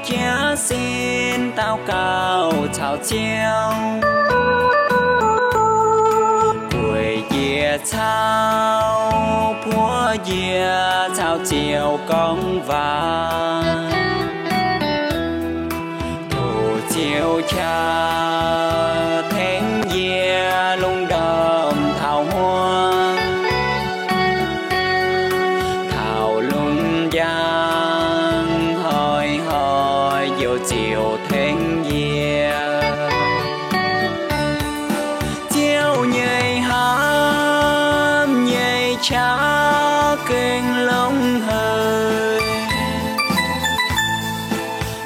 cha xin tao cao chào chiêu quỳ dìa chào phúa dìa chào chiều công vàng thủ chiều cha thánh dìa lung đầm thảo hoa thảo lung giang hỏi hỏi diệu chiều thánh dìa chiều nhảy hám nhảy cha kinh lông hơi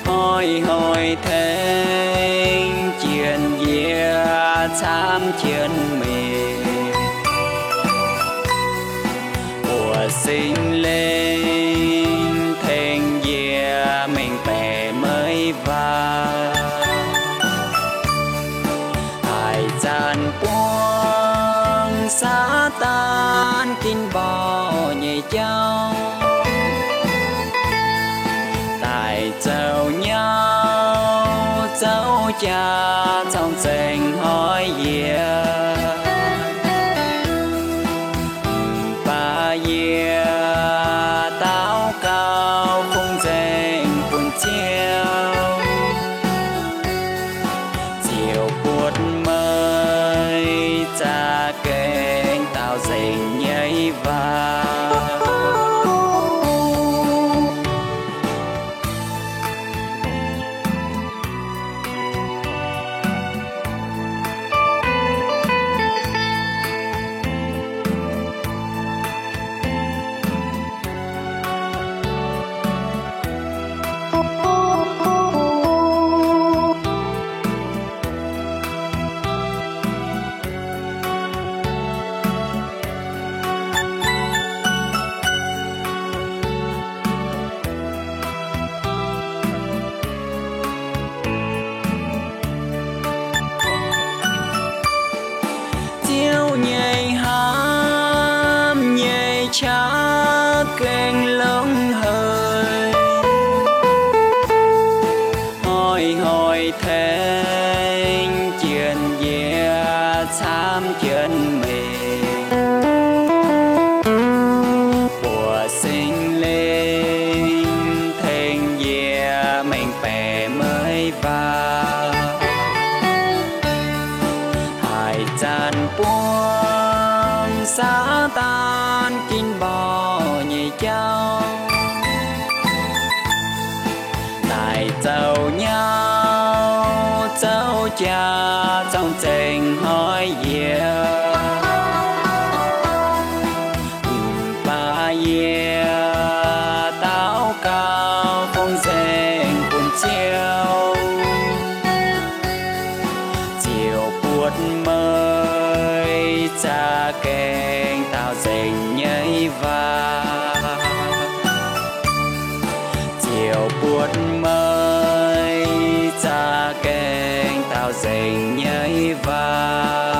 hỏi hỏi thánh chuyện dìa tham chuyện mình mùa sinh lên thành dìa mình bè mới vào hải gian buông xa tan kinh bò nhảy châu tại châu nhau châu cha trong tình hỏi dìa ba dìa táo cao phong dành buồn chiều chiều buốt mới cha kênh tao dành nhảy vào nhảy hám nhảy cha kênh lông hơi hỏi hỏi thánh chuyện dìa tham chuyện mình mùa sinh lên thành dìa mình bè mới vào hải gian buông xa tan kinh bò nhảy châu tại châu nhau châu cha trong tình hỏi dìa ba dìa táo cao phong dành buồn chiều chiều buốt mới cha kênh tao dành nhảy vào chiều buốt mới cha kênh tao dành nhảy vào